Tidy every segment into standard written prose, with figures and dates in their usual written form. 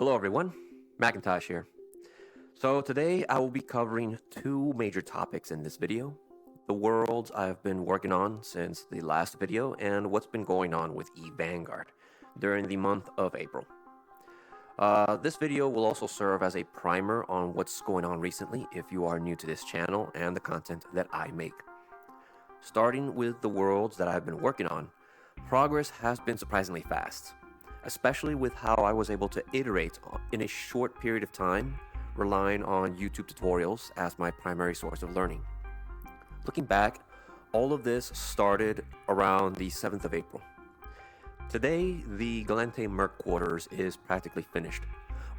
Hello everyone, Macintosh here. So today I will be covering two major topics in this video. The worlds I've been working on since the last video and what's been going on with eVanguard during the month of April. This video will also serve as a primer on what's going on recently if you are new to this channel and the content that I make. Starting with the worlds that I've been working on, progress has been surprisingly fast, especially with how I was able to iterate in a short period of time, relying on YouTube tutorials as my primary source of learning. Looking back, all of this started around the 7th of April. Today, the Gallente Merc quarters is practically finished.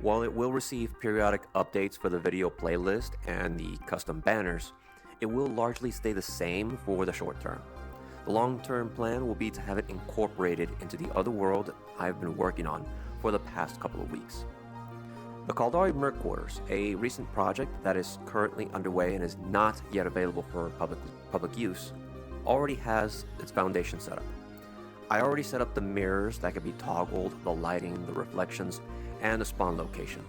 While it will receive periodic updates for the video playlist and the custom banners, it will largely stay the same for the short term. The long-term plan will be to have it incorporated into the other world I've been working on for the past couple of weeks. The Caldari Merc quarters, a recent project that is currently underway and is not yet available for public use, already has its foundation set up. I already set up the mirrors that can be toggled, the lighting, the reflections, and the spawn location.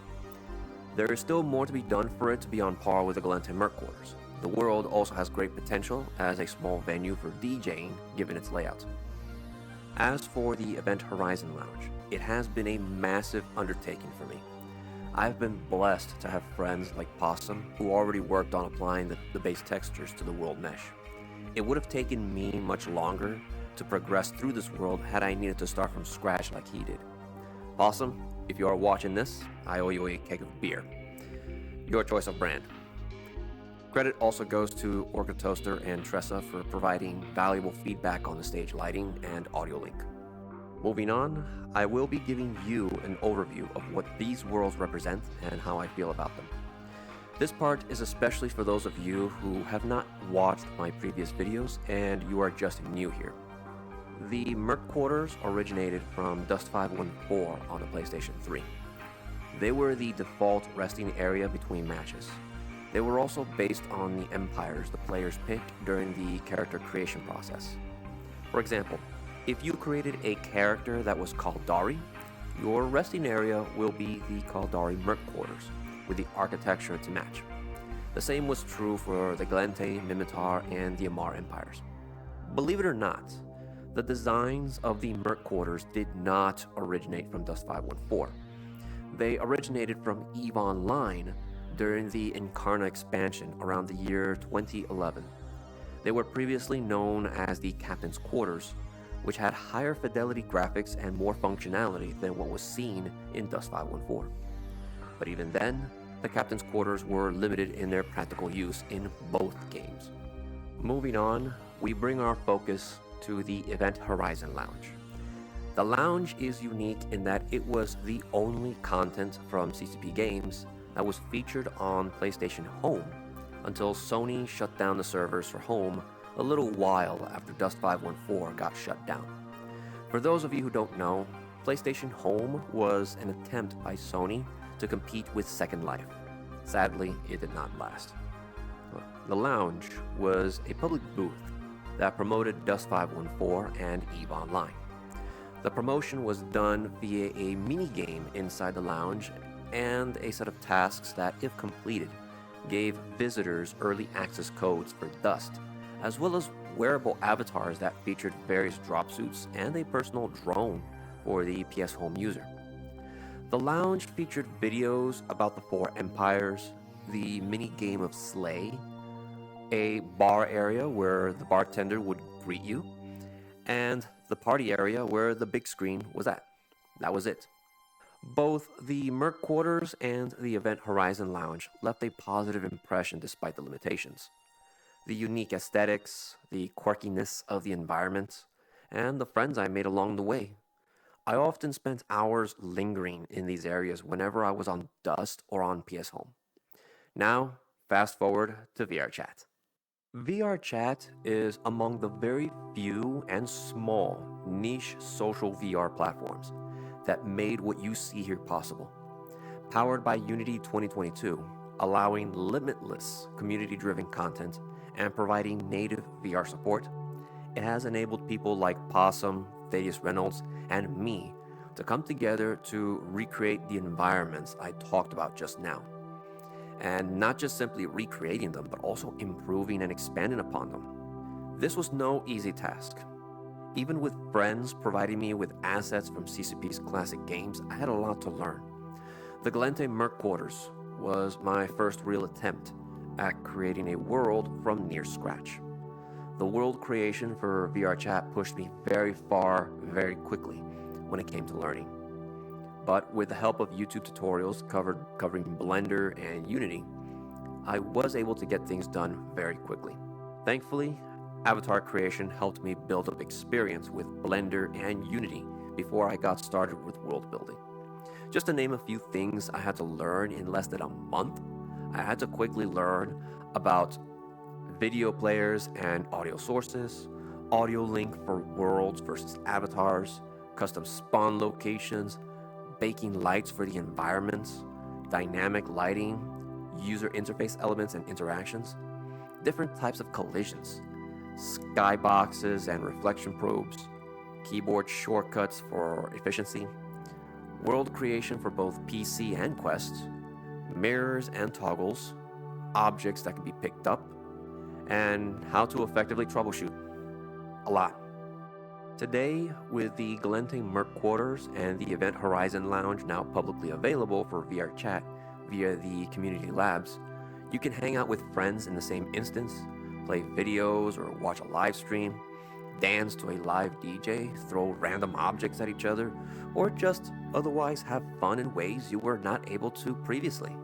There is still more to be done for it to be on par with the Gallente Merc quarters. The world also has great potential as a small venue for DJing given its layout. As for the Event Horizon Lounge, it has been a massive undertaking for me. I've been blessed to have friends like Possum who already worked on applying the base textures to the world mesh. It would have taken me much longer to progress through this world had I needed to start from scratch like he did. Possum, if you are watching this, I owe you a keg of beer. Your choice of brand. Credit also goes to Orca Toaster and Tressa for providing valuable feedback on the stage lighting and AudioLink. Moving on, I will be giving you an overview of what these worlds represent and how I feel about them. This part is especially for those of you who have not watched my previous videos and you are just new here. The Merc quarters originated from Dust 514 on the PlayStation 3. They were the default resting area between matches. They were also based on the empires the players picked during the character creation process. For example, if you created a character that was Caldari, your resting area will be the Caldari Merc quarters, with the architecture to match. The same was true for the Gallente, Mimitar, and the Amar empires. Believe it or not, the designs of the Merc quarters did not originate from Dust 514. They originated from EVE Online during the Incarna expansion around the year 2011. They were previously known as the Captain's Quarters, which had higher fidelity graphics and more functionality than what was seen in Dust 514. But even then, the Captain's Quarters were limited in their practical use in both games. Moving on, we bring our focus to the Event Horizon Lounge. The lounge is unique in that it was the only content from CCP Games that was featured on PlayStation Home until Sony shut down the servers for Home a little while after Dust 514 got shut down. For those of you who don't know, PlayStation Home was an attempt by Sony to compete with Second Life. Sadly, it did not last. The lounge was a public booth that promoted Dust 514 and EVE Online. The promotion was done via a mini-game inside the lounge and a set of tasks that, if completed, gave visitors early access codes for Dust, as well as wearable avatars that featured various drop suits and a personal drone for the PS Home user. The lounge featured videos about the 4 empires, the mini-game of Slay, a bar area where the bartender would greet you, and the party area where the big screen was at. That was it. Both the Merc quarters and the Event Horizon Lounge left a positive impression despite the limitations. The unique aesthetics, the quirkiness of the environment, and the friends I made along the way. I often spent hours lingering in these areas whenever I was on Dust or on PS Home. Now, fast forward to VRChat. VRChat is among the very few and small niche social VR platforms that made what you see here possible. Powered by Unity 2022, allowing limitless community-driven content and providing native VR support, it has enabled people like Possum, Thaddeus Reynolds, and me to to come together to recreate the environments I talked about just now. And not just simply recreating them, but also improving and expanding upon them. This was no easy task. Even with friends providing me with assets from CCP's classic games, I had a lot to learn. The Gallente Merc quarters was my first real attempt at creating a world from near scratch. The world creation for VRChat pushed me very far, very quickly when it came to learning. But with the help of YouTube tutorials covering Blender and Unity, I was able to get things done very quickly. Thankfully, avatar creation helped me build up experience with Blender and Unity before I got started with world building. Just to name a few things I had to learn in less than a month, I had to quickly learn about video players and audio sources, audio link for worlds versus avatars, custom spawn locations, baking lights for the environments, dynamic lighting, user interface elements and interactions, different types of collisions, skyboxes and reflection probes, keyboard shortcuts for efficiency, world creation for both PC and Quest, mirrors and toggles, objects that can be picked up, and how to effectively troubleshoot. A lot. Today, with the Gallente Merc quarters and the Event Horizon Lounge now publicly available for VRChat via the community labs, you can hang out with friends in the same instance, play videos or watch a live stream, dance to a live DJ, throw random objects at each other, or just otherwise have fun in ways you were not able to previously.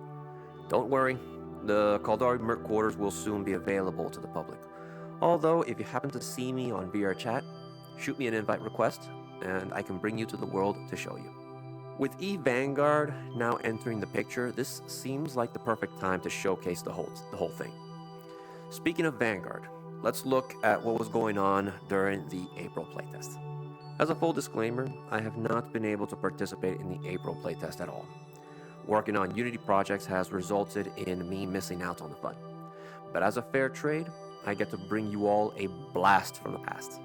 Don't worry, the Caldari Merc quarters will soon be available to the public. Although, if you happen to see me on VRChat, shoot me an invite request, and I can bring you to the world to show you. With eVanguard now entering the picture, this seems like the perfect time to showcase the whole thing. Speaking of Vanguard, let's look at what was going on during the April playtest. As a full disclaimer, I have not been able to participate in the April playtest at all. Working on Unity projects has resulted in me missing out on the fun. But as a fair trade, I get to bring you all a blast from the past,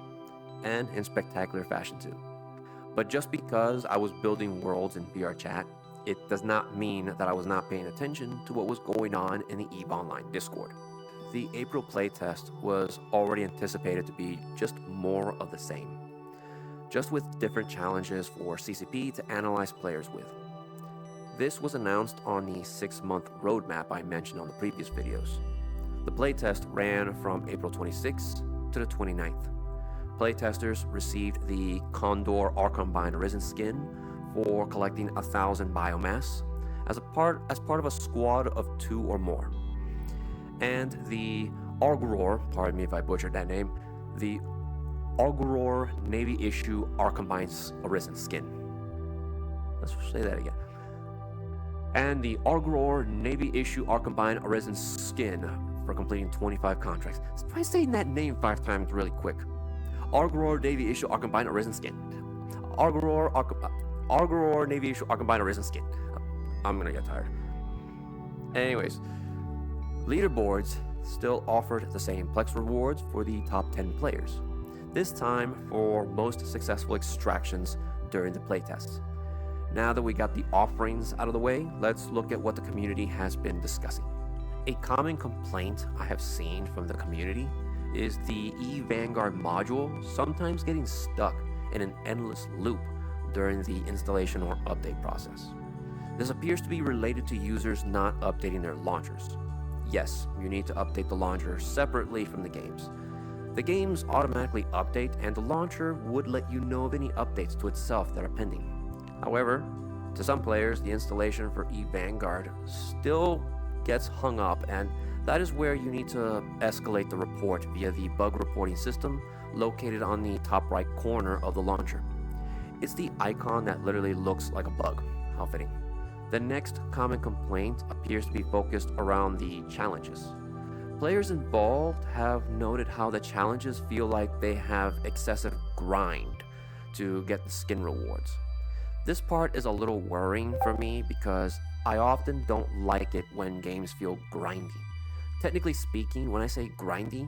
and in spectacular fashion too. But just because I was building worlds in VRChat, it does not mean that I was not paying attention to what was going on in the EVE Online Discord. The April playtest was already anticipated to be just more of the same, just with different challenges for CCP to analyze players with. This was announced on the 6-month roadmap I mentioned on the previous videos. The playtest ran from April 26th to the 29th. Playtesters received the Condor Arcombine Arisen skin for collecting 1,000 biomass as part of a squad of 2 or more. And the Arguror, pardon me if I butchered that name, the Arguror Navy issue Arcombine Arisen skin. Let's say that again. And the Arguror Navy issue Arcombine Arisen skin for completing 25 contracts. Try saying that name 5 times really quick. Arguror Navy issue Arcombine Arisen skin. Arguror Navy issue Arcombine Arisen skin. I'm gonna get tired. Anyways, leaderboards still offered the same Plex rewards for the top 10 players. This time for most successful extractions during the playtests. Now that we got the offerings out of the way, let's look at what the community has been discussing. A common complaint I have seen from the community is the eVanguard module sometimes getting stuck in an endless loop during the installation or update process. This appears to be related to users not updating their launchers. Yes, you need to update the launcher separately from the games. The games automatically update, and the launcher would let you know of any updates to itself that are pending. However, to some players, the installation for eVanguard still gets hung up, and that is where you need to escalate the report via the bug reporting system located on the top right corner of the launcher. It's the icon that literally looks like a bug. How fitting. The next common complaint appears to be focused around the challenges. Players involved have noted how the challenges feel like they have excessive grind to get the skin rewards. This part is a little worrying for me because I often don't like it when games feel grindy. Technically speaking, when I say grindy,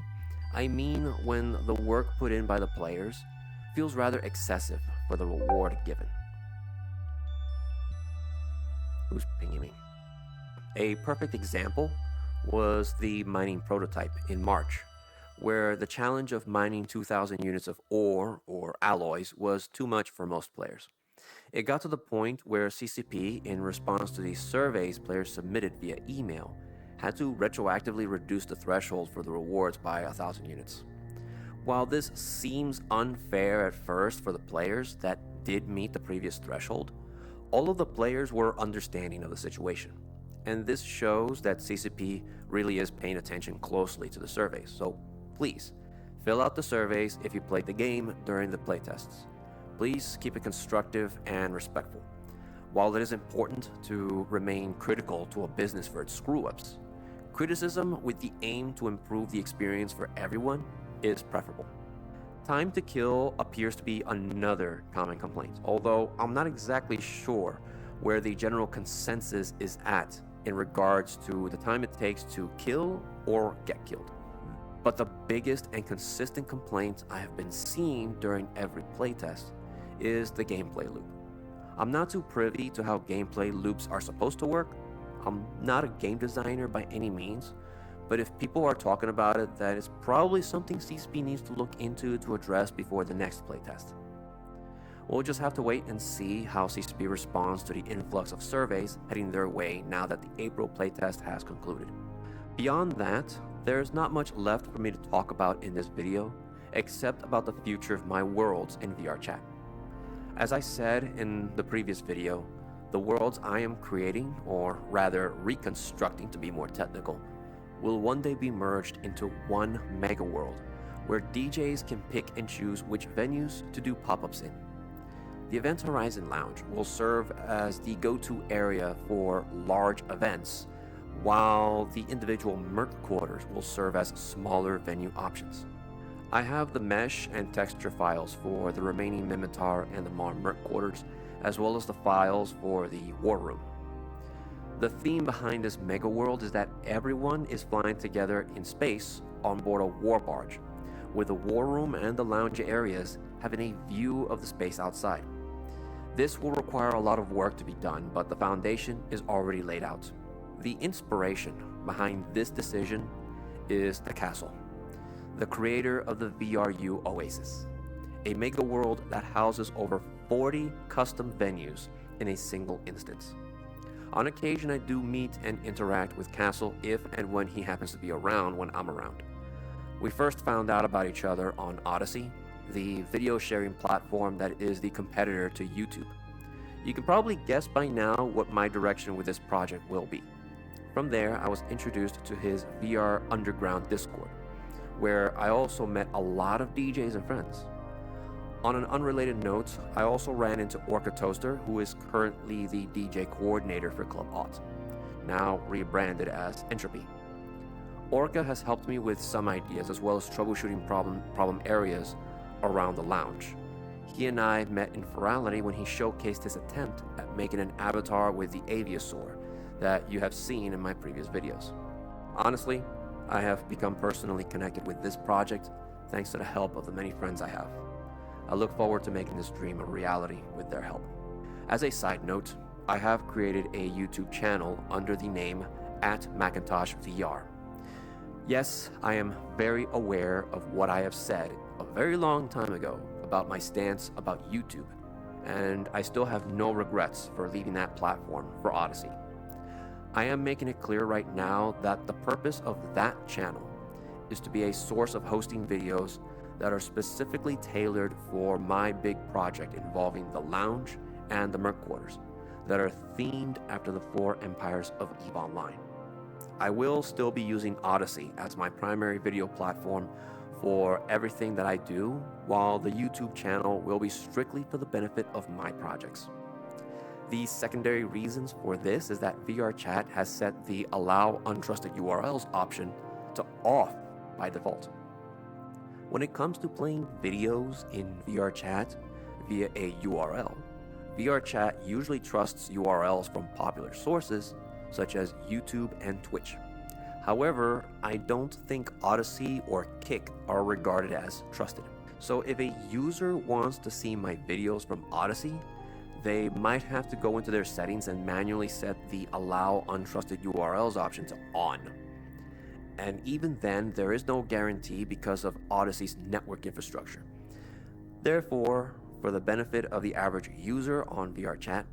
I mean when the work put in by the players feels rather excessive for the reward given. Who's pinging me? A perfect example was the mining prototype in March, where the challenge of mining 2,000 units of ore or alloys was too much for most players. It got to the point where CCP, in response to the surveys players submitted via email, had to retroactively reduce the threshold for the rewards by 1,000 units. While this seems unfair at first for the players that did meet the previous threshold, all of the players were understanding of the situation. And this shows that CCP really is paying attention closely to the surveys. So please, fill out the surveys if you played the game during the playtests. Please keep it constructive and respectful. While it is important to remain critical to a business for its screw-ups, criticism with the aim to improve the experience for everyone is preferable. Time to kill appears to be another common complaint, although I'm not exactly sure where the general consensus is at in regards to the time it takes to kill or get killed. But the biggest and consistent complaint I have been seeing during every playtest is the gameplay loop. I'm not too privy to how gameplay loops are supposed to work. I'm not a game designer by any means, but if people are talking about it, that is probably something CCP needs to look into to address before the next playtest. We'll just have to wait and see how CCP responds to the influx of surveys heading their way now that the April playtest has concluded. Beyond that, there's not much left for me to talk about in this video, except about the future of my worlds in VRChat. As I said in the previous video, the worlds I am creating, or rather reconstructing to be more technical, will one day be merged into one mega world where DJs can pick and choose which venues to do pop-ups in. The Event Horizon Lounge will serve as the go-to area for large events, while the individual Merc quarters will serve as smaller venue options. I have the mesh and texture files for the remaining Mimitar and the Mar Merc quarters, as well as the files for the War Room. The theme behind this mega world is that everyone is flying together in space on board a war barge, with the War Room and the lounge areas having a view of the space outside. This will require a lot of work to be done, but the foundation is already laid out. The inspiration behind this decision is the Castle, the creator of the VRU Oasis, a mega world that houses over 40 custom venues in a single instance. On occasion, I do meet and interact with Castle if and when he happens to be around when I'm around. We first found out about each other on Odyssey, the video sharing platform that is the competitor to YouTube. You can probably guess by now what my direction with this project will be. From there, I was introduced to his VR Underground Discord, where I also met a lot of DJs and friends. On an unrelated note, I also ran into Orca Toaster, who is currently the DJ coordinator for Club Aught, now rebranded as Entropy. Orca has helped me with some ideas as well as troubleshooting problem areas around the lounge. He and I met in Ferality when he showcased his attempt at making an avatar with the Aviasaur that you have seen in my previous videos. Honestly, I have become personally connected with this project thanks to the help of the many friends I have. I look forward to making this dream a reality with their help. As a side note, I have created a YouTube channel under the name @MacintoshVR. Yes, I am very aware of what I have said a very long time ago about my stance about YouTube, and I still have no regrets for leaving that platform for Odyssey. I am making it clear right now that the purpose of that channel is to be a source of hosting videos that are specifically tailored for my big project involving the lounge and the Merc quarters that are themed after the 4 empires of EVE Online. I will still be using Odyssey as my primary video platform for everything that I do, while the YouTube channel will be strictly for the benefit of my projects. The secondary reasons for this is that VRChat has set the Allow Untrusted URLs option to off by default. When it comes to playing videos in VRChat via a URL, VRChat usually trusts URLs from popular sources such as YouTube and Twitch. However, I don't think Odyssey or Kick are regarded as trusted. So if a user wants to see my videos from Odyssey, they might have to go into their settings and manually set the Allow Untrusted URLs option to on. And even then, there is no guarantee because of Odyssey's network infrastructure. Therefore, for the benefit of the average user on VRChat,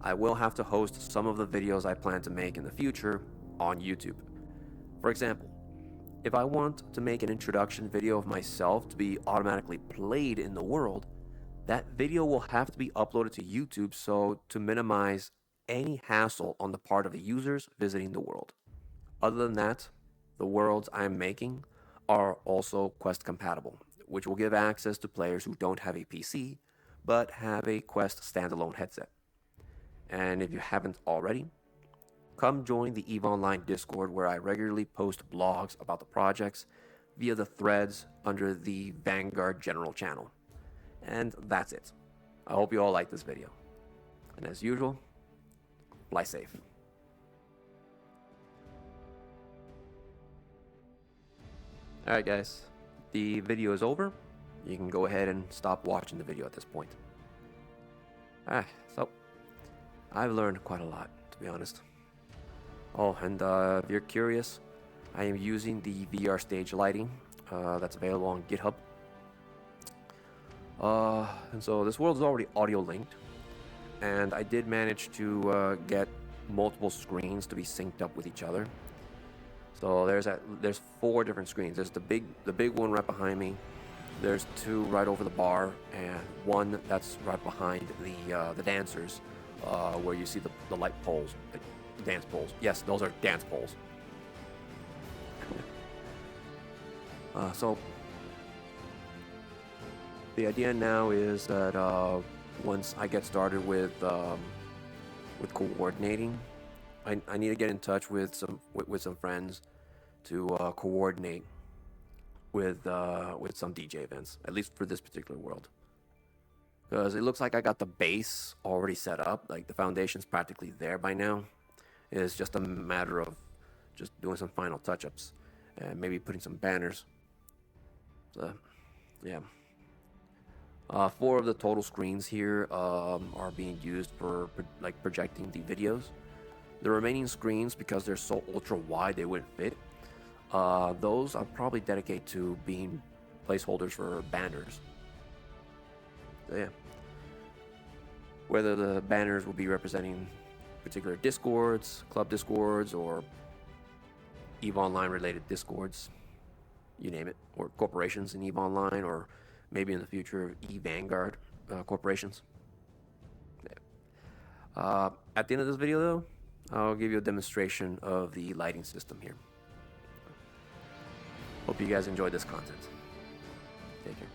I will have to host some of the videos I plan to make in the future on YouTube. For example, if I want to make an introduction video of myself to be automatically played in the world, that video will have to be uploaded to YouTube so to minimize any hassle on the part of the users visiting the world. Other than that, the worlds I'm making are also Quest compatible, which will give access to players who don't have a PC but have a Quest standalone headset. And if you haven't already, come join the EVE Online Discord where I regularly post blogs about the projects via the threads under the Vanguard General channel. And that's it. I hope you all like this video. And as usual, fly safe. Alright guys, the video is over. You can go ahead and stop watching the video at this point. So I've learned quite a lot, to be honest. Oh, and if you're curious, I am using the VR stage lighting that's available on GitHub. And so this world is already audio linked, and I did manage to get multiple screens to be synced up with each other. So there's 4 different screens. There's the big one right behind me. There's 2 right over the bar, and 1 that's right behind the dancers, where you see the light poles, the dance poles. Yes, those are dance poles. So the idea now is that once I get started with coordinating, I need to get in touch with some friends to coordinate with some DJ events, at least for this particular world. Because it looks like I got the base already set up, like the foundation's practically there by now. It's just a matter of just doing some final touch-ups and maybe putting some banners. So, yeah. 4 of the total screens here are being used for projecting the videos. The remaining screens, because they're so ultra wide they wouldn't fit, those I'll probably dedicate to being placeholders for banners. So yeah, whether the banners will be representing particular discords, club discords, or EVE Online related discords, you name it, or corporations in EVE Online, or maybe in the future EVE Vanguard corporations. Yeah. At the end of this video though, I'll give you a demonstration of the lighting system here. Hope you guys enjoyed this content. Take care.